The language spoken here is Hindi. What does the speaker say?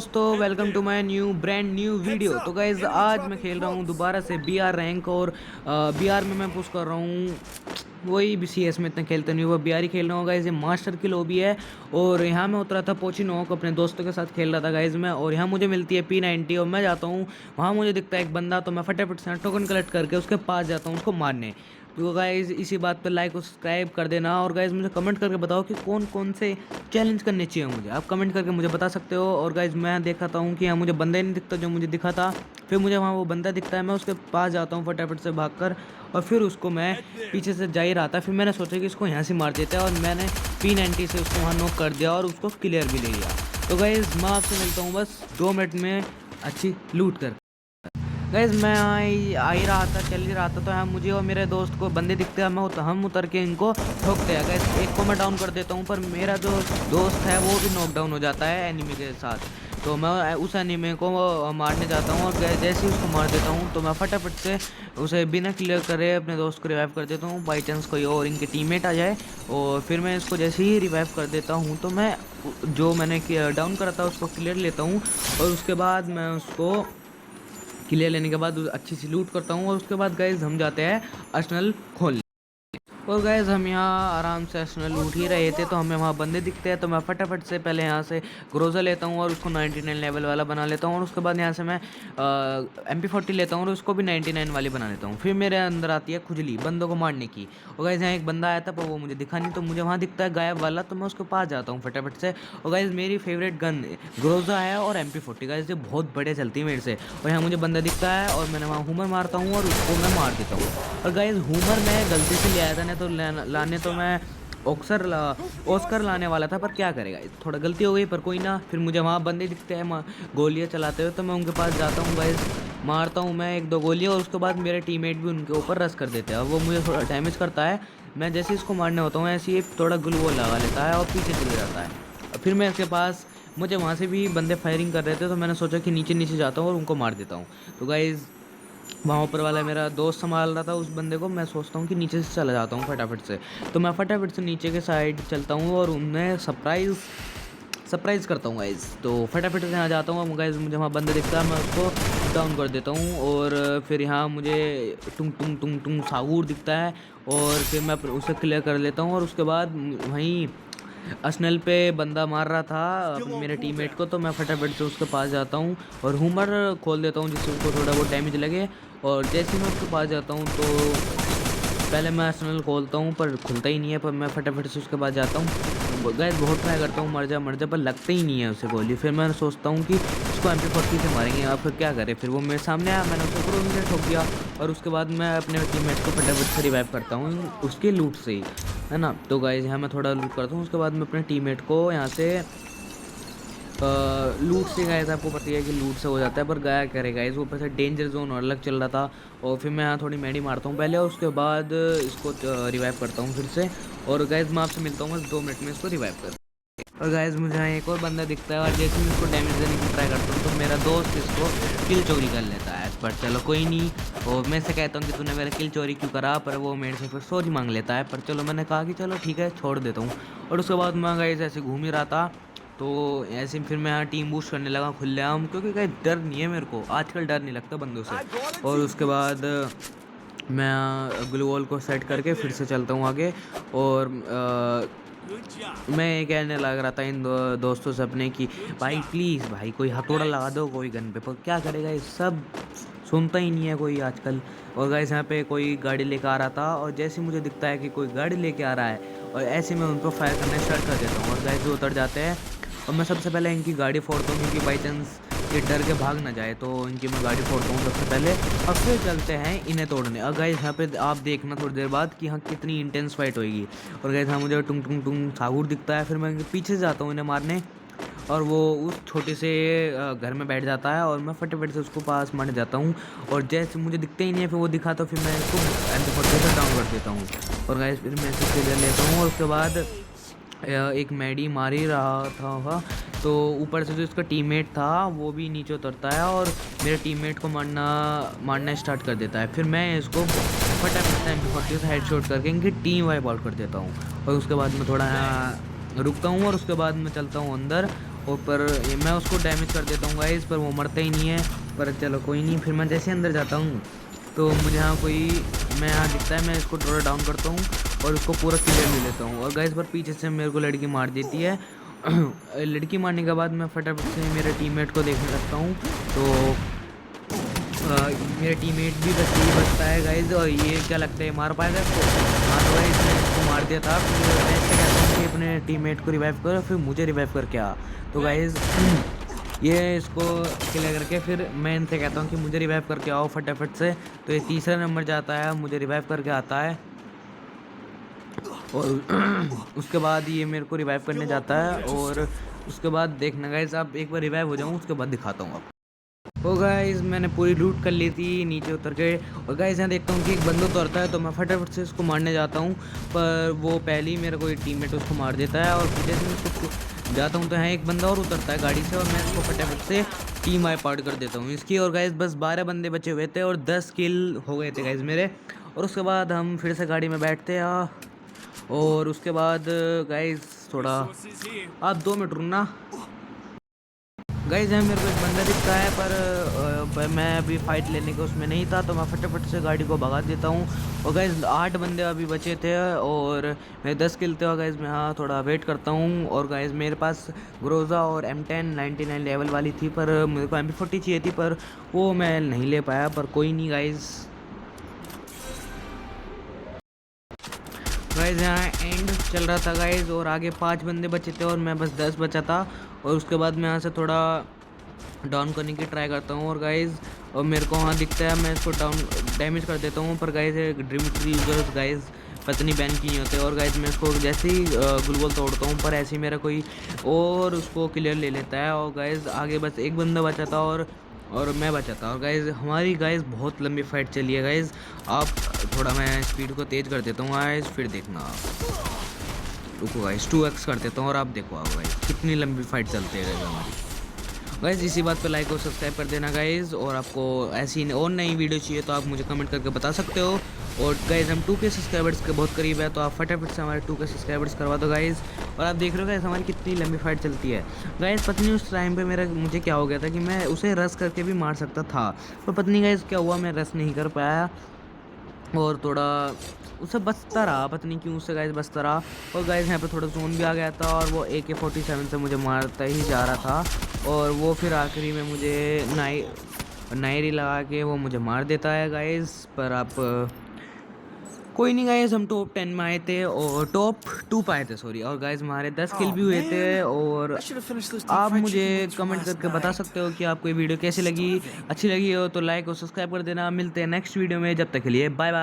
दोस्तों, welcome to my brand new video. तो गाइज आज मैं खेल रहा हूँ दोबारा से बीआर रैंक। और बीआर में मैं पुश कर रहा हूँ। वही बीसीएस में इतना खेलते नहीं, वो बीआर ही खेल रहा हूँ गाइज। ये मास्टर की लॉबी है और यहाँ मैं उतरा था पोचिनोक, अपने दोस्तों के साथ खेल रहा था गाइज मैं। और यहाँ मुझे मिलती है P90 और मैं जाता हूँ वहाँ, मुझे दिखता है एक बंदा, तो मैं फटाफट से टोकन कलेक्ट करके उसके पास जाता हूँ उसको मारने। तो गाइज़ इसी बात पर लाइक और सब्सक्राइब कर देना। और गाइज़ मुझे कमेंट करके बताओ कि कौन कौन से चैलेंज करने चाहिए मुझे, आप कमेंट करके मुझे बता सकते हो। और गाइज़ मैं देखाता हूँ कि यहाँ मुझे बंदा ही नहीं दिखता जो मुझे दिखा था। फिर मुझे वहाँ वो बंदा दिखता है, मैं उसके पास जाता हूँ फटाफट से भागकर, और फिर उसको मैं पीछे से जा ही रहा था। फिर मैंने सोचा कि इसको यहाँ से मार देता है, और मैंने P90 से उसको वहाँ नॉक कर दिया और उसको क्लियर भी ले लिया। तो गाइज़ मैं आपसे मिलता हूँ बस 2 मिनट में अच्छी लूट कर। गाइज मैं आ ही रहा था, चल ही रहा था, तो यहाँ मुझे और मेरे दोस्त को बंदे दिखते हैं। हम उतर के इनको ठोकते हैं। गाइज एक को मैं डाउन कर देता हूँ, पर मेरा जो दोस्त है वो भी नॉक डाउन हो जाता है एनिमी के साथ। तो मैं उस एनिमी को मारने जाता हूँ, और जैसे ही उसको मार देता हूँ तो मैं फटाफट से उसे बिना क्लियर करे अपने दोस्त को रिवाइव कर देता हूँ। बाई चांस कोई और इनके टीममेट आ जाए, और फिर मैं इसको जैसे ही रिवाइव कर देता हूँ तो मैं जो मैंने डाउन करा था उसको क्लियर लेता हूँ। और उसके बाद मैं उसको क्लियर लेने के बाद अच्छी सी लूट करता हूँ। और उसके बाद गाइज हम जाते हैं अर्सेनल खोलने। और गाइज हम यहाँ आराम से अर्सेनल लूट ही रहे थे, तो हमें वहाँ बंदे दिखते हैं। तो मैं फटाफट से पहले यहाँ से ग्रोजा लेता हूँ और उसको 99 लेवल वाला बना लेता हूँ। और उसके बाद यहाँ से मैं MP40 लेता हूँ और उसको भी 99 वाली बना लेता हूँ। फिर मेरे अंदर आती है खुजली बंदों को मारने की। और गाइज यहाँ एक बंदा आया था पर वो मुझे दिखा नहीं, तो मुझे वहाँ दिखता है गायब वाला, तो मैं उसके पास जाता हूँ फटाफट से। और गाइज मेरी फेवरेट गन ग्रोजा है और MP40 गाइज, ये बहुत बढ़िया चलती है मेरे से। और यहाँ मुझे बंदा दिखता है और मैंने वहाँ हुमर मारता हूँ और उसको मैं मार देता हूँ। और गाइज हुमर मैं गलती से ले आया था, नहीं तो लाने तो मैं ऑस्कर लाने वाला था, पर क्या करेगा, थोड़ा गलती हो गई, पर कोई ना। फिर मुझे वहाँ बंदे दिखते हैं गोलियाँ चलाते हुए, तो मैं उनके पास जाता हूँ गाइज, मारता हूँ मैं 1-2 गोलियाँ। और उसके बाद मेरे टीममेट भी उनके ऊपर रश कर देते हैं और वो मुझे थोड़ा डैमेज करता है। मैं जैसे इसको मारने होता हूँ ऐसे ही थोड़ा ग्लू वॉल लगा लेता है और पीछे चले जाता है। और फिर मैं इसके पास, मुझे वहाँ से भी बंदे फायरिंग कर रहे थे, तो मैंने सोचा कि नीचे नीचे जाता हूँ और उनको मार देता हूँ। तो गाइज़ वहाँ ऊपर वाला मेरा दोस्त संभाल रहा था उस बंदे को, मैं सोचता हूँ कि नीचे से चला जाता हूँ फटाफट से। तो मैं फटाफट से नीचे के साइड चलता हूँ और उन्हें सरप्राइज़ करता हूँ गाइज़। तो फटाफट से यहाँ जाता हूँ गाइज़, मुझे वहाँ बंदा दिखता है, मैं उसको डाउन कर देता हूँ। और फिर यहाँ मुझे टुंग टुंग टुंग टुंग सागूर दिखता है, और फिर मैं उसे क्लियर कर लेता हूँ। और उसके बाद वहीं अर्सेनल पे बंदा मार रहा था मेरे टीममेट को, तो मैं फटाफट से उसके पास जाता हूँ और हुमर खोल देता हूँ जिससे उसको थोड़ा बहुत डैमेज लगे। और जैसे ही मैं उसके पास जाता हूँ तो पहले मैं अर्सेनल खोलता हूँ पर खुलता ही नहीं है, पर मैं फटाफट से उसके पास जाता हूँ। गैस बहुत ट्राई करता हूँ मर जा, पर लगता ही नहीं है उसे गोली। फिर मैं सोचता हूँ कि उसको MP40 से मारेंगे, और फिर क्या करें, फिर वो मेरे सामने आया, मैंने उसको क्रोज में ठोक दिया। और उसके बाद मैं अपने टीममेट को फटाफट से रिवाइव करता हूँ उसके लूट से ही, है ना। तो गाइज यहाँ मैं थोड़ा लूट करता हूँ, उसके बाद मैं अपने टीममेट को यहाँ से लूट से, गाइस आपको पता ही है कि लूट से हो जाता है, पर गया करेगा इस ऊपर से डेंजर जोन और अलग चल रहा था। और फिर मैं यहाँ थोड़ी मेडी मारता हूँ पहले, और उसके बाद इसको रिवाइव करता हूँ फिर से। और गाइस मैं आपसे मिलता हूँ बस 2 मिनट में इसको रिवाइव कर। और गाइस मुझे यहाँ एक और बंदा दिखता है, और जैसे मैं इसको डैमेज देने की ट्राई करता हूँ तो मेरा दोस्त इसको किल चोरी कर लेता है। पर चलो कोई नहीं, और मैं से कहता हूँ कि तूने मेरा किल चोरी क्यों करा, पर वो मेरे से फिर सॉरी मांग लेता है। पर चलो मैंने कहा कि चलो ठीक है छोड़ देता हूँ। और उसके बाद मैं गाइस ऐसे घूम ही रहा था, तो ऐसे फिर मैं यहाँ टीम बूस्ट करने लगा खुलेआम, क्योंकि कहीं डर नहीं है मेरे को, आजकल डर नहीं लगता बंदों से। और उसके बाद मैं ग्लू वॉल को सेट करके फिर से चलता हूँ आगे। और मैं ये कहने लग रहा था इन दोस्तों से अपने कि भाई प्लीज़ भाई कोई हथौड़ा लगा दो कोई गन पे, पर क्या करेगा, ये सब सुनता ही नहीं है कोई आजकल। और गाइस यहाँ पे कोई गाड़ी लेकर आ रहा था, और जैसे मुझे दिखता है कि कोई गाड़ी लेके आ रहा है, और ऐसे मैं उन पर फायर करना स्टार्ट कर देता हूँ। और गाइस वो उतर जाते हैं, और मैं सबसे पहले इनकी गाड़ी फोड़ता हूँ, क्योंकि बाई चांस ये डर के भाग ना जाए, तो इनकी मैं गाड़ी फोड़ता हूँ सबसे पहले। और फिर चलते हैं इन्हें तोड़ने। और गाइस यहाँ पे आप देखना थोड़ी देर बाद कि हाँ कितनी इंटेंस फाइट होगी। और गाइस हाँ मुझे टुंग टुंग टुंग सागुर दिखता है, फिर मैं इनके पीछे से जाता हूँ इन्हें मारने, और वो उस छोटे से घर में बैठ जाता है, और मैं फटाफट से उसको पास मारने जाता हूँ। और जैसे मुझे दिखते ही नहीं है फिर वो दिखा, तो फिर मैं इसको MP40 से डाउन कर देता हूँ। और गाइस फिर मैं इसे क्लियर लेता हूँ, और उसके बाद एक मैडी मार ही रहा था, तो ऊपर से जो इसका टीममेट था वो भी नीचे उतरता है और मेरे टीममेट को मारना स्टार्ट कर देता है। फिर मैं इसको फटाफट से MP40 से हेडशॉट करके इनकी टीम वाइप आउट कर देता हूँ। और उसके बाद मैं थोड़ा रुकता हूँ, और उसके बाद मैं चलता हूँ अंदर, और पर मैं उसको डैमेज कर देता हूँ गाइस, पर वो मरता ही नहीं है। पर चलो कोई नहीं, फिर मैं जैसे अंदर जाता हूँ तो मुझे यहाँ मैं यहाँ दिखता है, मैं इसको थोड़ा डाउन करता हूँ और उसको पूरा क्लियर ले लेता हूँ। और गाइस पर पीछे से मेरे को लड़की मार देती है। लड़की मारने के बाद मैं फटाफट से मेरे टीममेट को देखने लगता हूँ, तो मेरा टीममेट भी बचता है गाइज। और ये क्या लगता है मार पाएगा इसको? हाँ तो भाई इसने इसको मार दिया था। फिर मैं इससे कहता हूँ कि अपने टीममेट को रिवाइव करो, फिर मुझे रिवाइव करके आ। तो गाइज ये इसको क्लियर करके फिर मैं इनसे कहता हूँ कि मुझे रिवाइव करके आओ फटाफट से। तो ये तीसरा नंबर जाता है, मुझे रिवाइव करके आता है। और उसके बाद ये मेरे को रिवाइव करने जाता है। और उसके बाद देखना गाइज, आप एक बार रिवाइव हो जाऊँ उसके बाद दिखाता हूँ आपको। ओ गाइज मैंने पूरी लूट कर ली थी नीचे उतर के। और गाइज यहाँ देखता हूँ कि एक बंदा उतरता है, तो मैं फटाफट से उसको मारने जाता हूँ, पर वो पहले ही मेरा कोई टीममेट उसको मार देता है। और जैसे मैं उसको जाता हूँ तो यहाँ एक बंदा और उतरता है गाड़ी से, और मैं इसको फटाफट से टीम वाइप आउट कर देता हूँ इसकी। और गाइज बस 12 बंदे बचे हुए थे और 10 किल हो गए थे गाइज मेरे। और उसके बाद हम फिर से गाड़ी में बैठते हैं। और उसके बाद गाइज थोड़ा आप 2 मिनट रुकना गाइज। है मेरे को एक बंदा दिखता है, पर मैं अभी फाइट लेने के उसमें नहीं था, तो मैं फटाफट से गाड़ी को भगा देता हूँ। और गाइज 8 बंदे अभी बचे थे और मेरे 10 किल थे। और गाइज मैं हाँ थोड़ा वेट करता हूँ। और गाइज मेरे पास ग्रोजा और M10 99 लेवल वाली थी, पर मेरे को MP40 चाहिए थी, पर वो मैं नहीं ले पाया। पर कोई नहीं गाइज, यहाँ एंड चल रहा था गाइज, और आगे 5 बंदे बचे थे और मैं बस 10 बचा था। और उसके बाद मैं यहाँ से थोड़ा डाउन करने की ट्राई करता हूँ। और गाइज और मेरे को वहाँ दिखता है, मैं इसको डाउन डैमेज कर देता हूँ। पर गाइज ड्रीमिट्री यूजर्स गाइज पता नहीं बैन किए होते। और गाइज मैं इसको जैसे ही ग्लूवल तोड़ता हूँ, पर ऐसे ही मेरा कोई और उसको क्लियर ले लेता है। और गाइज आगे बस एक बंदा बचा था और मैं बचा था। और गाइज हमारी गाइज बहुत लंबी फाइट चली है गाइज। आप थोड़ा मैं स्पीड को तेज़ कर देता हूँ गाइज, फिर देखना आप। रुको गाइज 2x कर देता हूँ और आप देखो आप गाइज कितनी लंबी फाइट चलती है गाइज हमारी। गाइज इसी बात पे लाइक और सब्सक्राइब कर देना गाइज। और आपको ऐसी और नई वीडियो चाहिए तो आप मुझे कमेंट करके बता सकते हो। और गाइज हम 2K सब्सक्राइबर्स के बहुत करीब है, तो आप फटाफट से हमारे 2K सब्सक्राइबर्स करवा दो गाइज। और आप देख रहे हो गाइज हमारी कितनी लंबी फाइट चलती है गाइज। पता नहीं उस टाइम पे मुझे क्या हो गया था कि मैं उसे रस करके भी मार सकता था, पर पता नहीं गाइज क्या हुआ, मैं रस नहीं कर पाया और थोड़ा उसे बचता रहा, पता नहीं क्यों उससे गाइज बचता रहा। और गाइज यहाँ पे थोड़ा जोन भी आ गया था और वो AK-47 से मुझे मारता ही जा रहा था। और वो फिर आखिरी में मुझे नायरी लगा के वो मुझे मार देता है गाइज। पर आप कोई नहीं गाइज, हम टॉप 10 में आए थे और टॉप 2 पे आए थे सॉरी। और गाइज हमारे 10 किल भी हुए थे। और आप मुझे कमेंट करके बता सकते हो कि आपको ये वीडियो कैसी लगी। अच्छी लगी हो तो लाइक और सब्सक्राइब कर देना। मिलते हैं नेक्स्ट वीडियो में, जब तक के लिए बाय बाय।